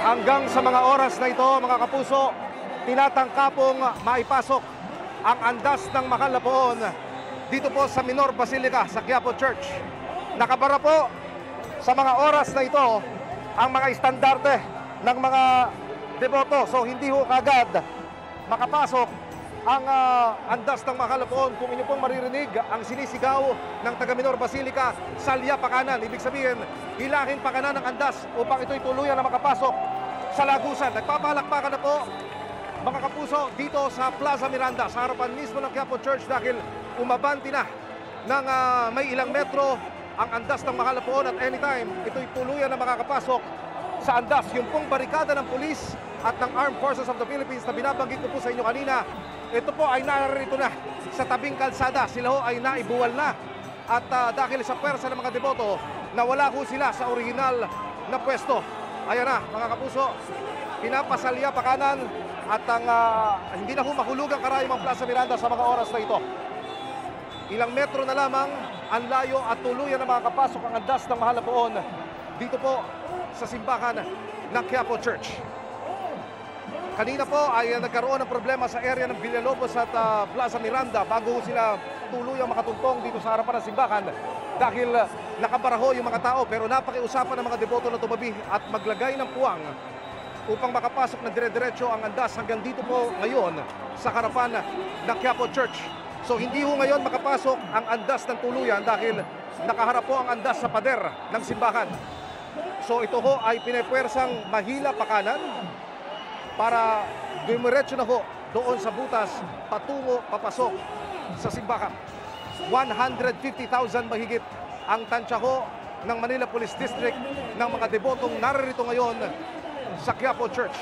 Hanggang sa mga oras na ito, mga kapuso, tinatangkapong maipasok ang andas ng mahal na poon dito po sa Minor Basilica sa Quiapo Church. Nakabara po sa mga oras na ito ang mga estandarte ng mga deboto. So hindi ho kagad makapasok ang andas ng mahal na poon. Kung inyo pong maririnig ang sinisigaw ng taga Minor Basilica, salya pa kanan. Ibig sabihin, hilahin pa kanan ng andas upang ito'y tuluyan na makapasok sa lagusan. Nagpapalakpakan na po, mga kapuso, dito sa Plaza Miranda, sa harapan mismo ng Quiapo Church dahil umabanti na ng may ilang metro ang andas ng mahal na poon at anytime ito'y tuluyan na makakapasok sa andas. Yung pong barikada ng pulis at ng Armed Forces of the Philippines na binabanggit ko po sa inyo kanina, ito po ay narito na sa tabing kalsada. Sila ho ay naibuwal na at dahil sa pwersa ng mga deboto, nawala ho sila sa original na pwesto. Ayan na, mga kapuso, pinapasalya pa kanan at ang hindi na ho mahulugang karayom ang Plaza Miranda sa mga oras na ito. Ilang metro na lamang ang layo at tuluyan na makakapasok ang andas ng mahal na poon dito po sa simbahan ng Quiapo Church. Kanina po ay nagkaroon ng problema sa area ng Villalobos at Plaza Miranda bago sila tuluyang makatuntong dito sa harapan ng simbahan dahil nakabaraho yung mga tao, pero napakiusapan ng mga deboto na tumabi at maglagay ng puwang upang makapasok na dire-diretso ang andas hanggang dito po ngayon sa harapan ng Quiapo Church. So hindi ho ngayon makapasok ang andas ng tuluyan dahil nakaharap po ang andas sa pader ng simbahan. So ito ho ay pinepwersang mahila pa kanan para dumiretso na ho doon sa butas patungo papasok sa simbahan. 150,000 mahigit ang tansya ho ng Manila Police District ng mga debotong naririto ngayon sa Quiapo Church.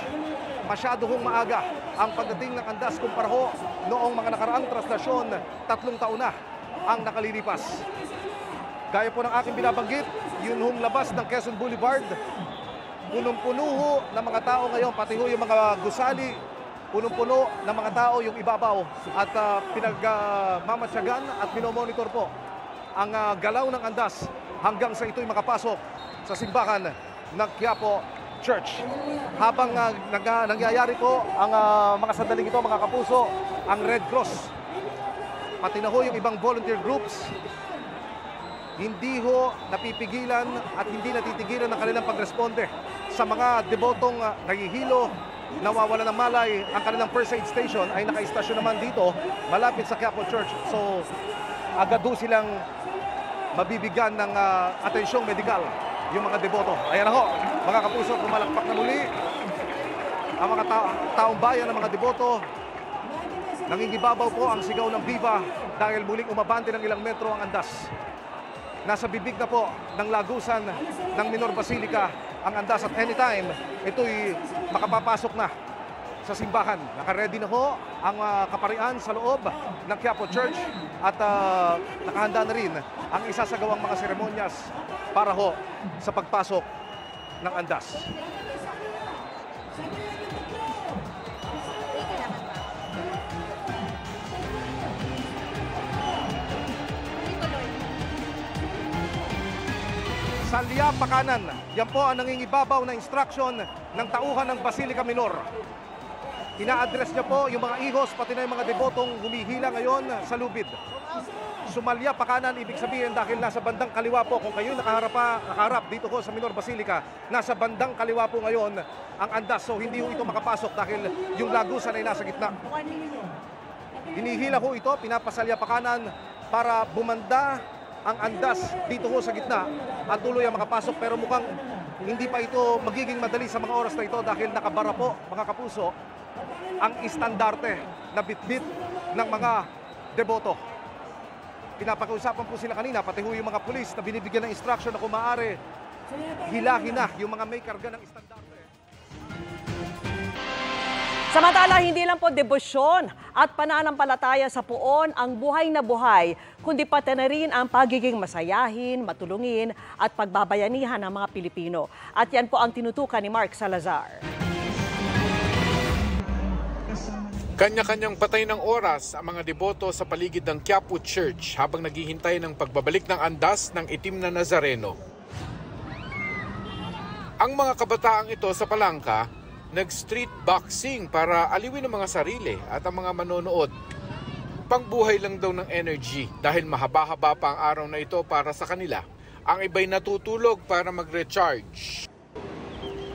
Masyado hong maaga ang pagdating ng andas kumpara ho noong mga nakaraang traslasyon, 3 taon na ang nakalilipas. Gaya po ng aking binabanggit, yun hong labas ng Quezon Boulevard, punong-puno ho ng mga tao ngayon, pati ho yung mga gusali, punong-puno ng mga tao yung ibabaw at pinagmamatyagan at minomonitor po ang galaw ng andas hanggang sa ito'y makapasok sa simbahan ng Quiapo Church. Habang nangyayari po ang mga sandaling ito, mga kapuso, ang Red Cross, pati na ho yung ibang volunteer groups, hindi ho napipigilan at hindi natitigilan ng kanilang pagresponde sa mga debotong nahihilo, nawawala ng malay. Ang kanilang first aid station ay nakaistasyon naman dito malapit sa Quiapo Church. So agad ho silang mabibigyan ng atensyong medikal yung mga deboto. Ayan na ho, mga kapuso, pumalakpak na muli ang mga taong bayan ng mga deboto. Nangingibabaw po ang sigaw ng Viva dahil muling umabante ng ilang metro ang andas. Nasa bibig na po ng lagusan ng Minor Basilica ang andas at anytime ito'y makapapasok na sa simbahan. Nakaredy na ho ang kaparian sa loob ng Quiapo Church at nakahanda na rin ang isasagawang mga seremonyas para ho sa pagpasok ng andas. Salya pa kanan, yan po ang nangingibabaw na instruction ng tauhan ng Basilica Minor. Ina-address niya po yung mga ihos, pati na yung mga debotong humihila ngayon sa lubid. Sumalya pa kanan, ibig sabihin dahil nasa bandang kaliwa po, kung kayo nakaharap dito po sa Minor Basilica, nasa bandang kaliwa po ngayon ang andas. So hindi ho ito makapasok dahil yung lagusan ay nasa gitna. Hinihila ho ito, pinapasalya pa kanan para bumanda ang andas dito ho sa gitna at tuloy ang makapasok, pero mukhang hindi pa ito magiging madali sa mga oras na ito dahil nakabara po, mga kapuso, ang istandarte na bitbit ng mga deboto. Pinapakiusapan po sila kanina, pati ho yung mga pulis na binibigyan ng instruction na kung maaari hilahin na yung mga may karga ng istandarte. Samantala, hindi lang po debosyon at pananampalataya sa poon ang buhay na buhay, kundi pati na rin ang pagiging masayahin, matulungin at pagbabayanihan ng mga Pilipino. At yan po ang tinutukan ni Mark Salazar. Kanya-kanyang patay ng oras ang mga deboto sa paligid ng Quiapo Church habang naghihintay ng pagbabalik ng andas ng itim na Nazareno. Ang mga kabataang ito sa Palangka, nag-street boxing para aliwin ang mga sarili at ang mga manonood. Pangbuhay lang daw ng energy dahil mahaba-haba pa ang araw na ito para sa kanila. Ang iba'y natutulog para mag-recharge.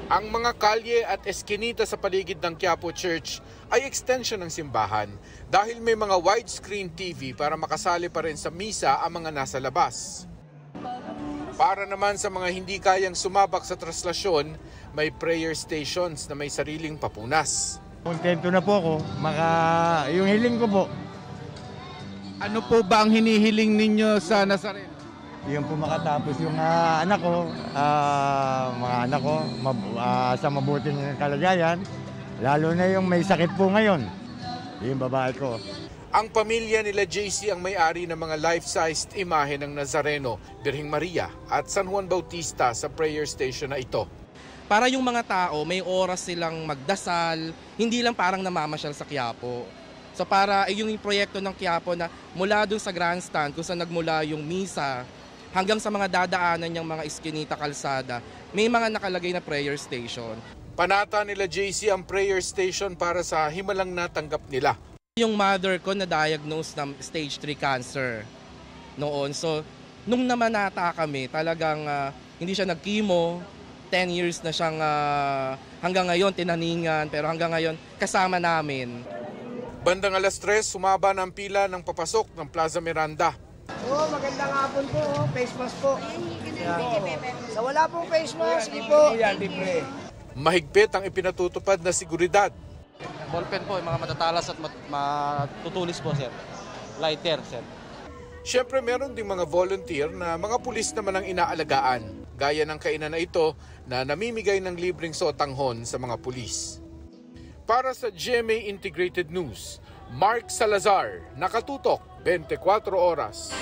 Ang mga kalye at eskinita sa paligid ng Quiapo Church ay extension ng simbahan dahil may mga widescreen TV para makasali pa rin sa misa ang mga nasa labas. Para naman sa mga hindi kayang sumabak sa traslasyon, may prayer stations na may sariling papunas. Kontento na po ako. Yung hiling ko po, Ano po ba ang hinihiling ninyo sa Nazareno? yung po makatapos yung anak ko, mga anak ko, sa mabuting kalagayan. Lalo na yung may sakit po ngayon, yung babae ko. Ang pamilya nila JC ang may-ari ng mga life-sized imahe ng Nazareno, Birheng Maria at San Juan Bautista sa prayer station na ito. Para yung mga tao, may oras silang magdasal, hindi lang parang namamasyal sa Quiapo. So para yung proyekto ng Quiapo na mula dun sa grandstand kung saan nagmula yung misa, hanggang sa mga dadaanan niyang mga iskinita kalsada, may mga nakalagay na prayer station. Panata nila JC ang prayer station para sa himalang natanggap nila. Yung mother ko na-diagnose ng stage 3 cancer noon. So nung namanata kami, talagang hindi siya nag-chemo. 10 years na siyang hanggang ngayon tinaningan, pero hanggang ngayon kasama namin. Bandang 3:00, sumaba ng pila ng papasok ng Plaza Miranda. Magandang hapon po. Face mask po. Sa wala pong face mask, sige po. Mahigpit ang ipinatutupad na seguridad. Ballpen po, yung mga matatalas at matutulis po, sir. Lighter, sir. Siyempre meron ding mga volunteer na mga pulis naman ang inaalagaan, gaya ng kainan na ito na namimigay ng libreng sotanghon sa mga pulis. Para sa GMA Integrated News, Mark Salazar, nakatutok 24 oras.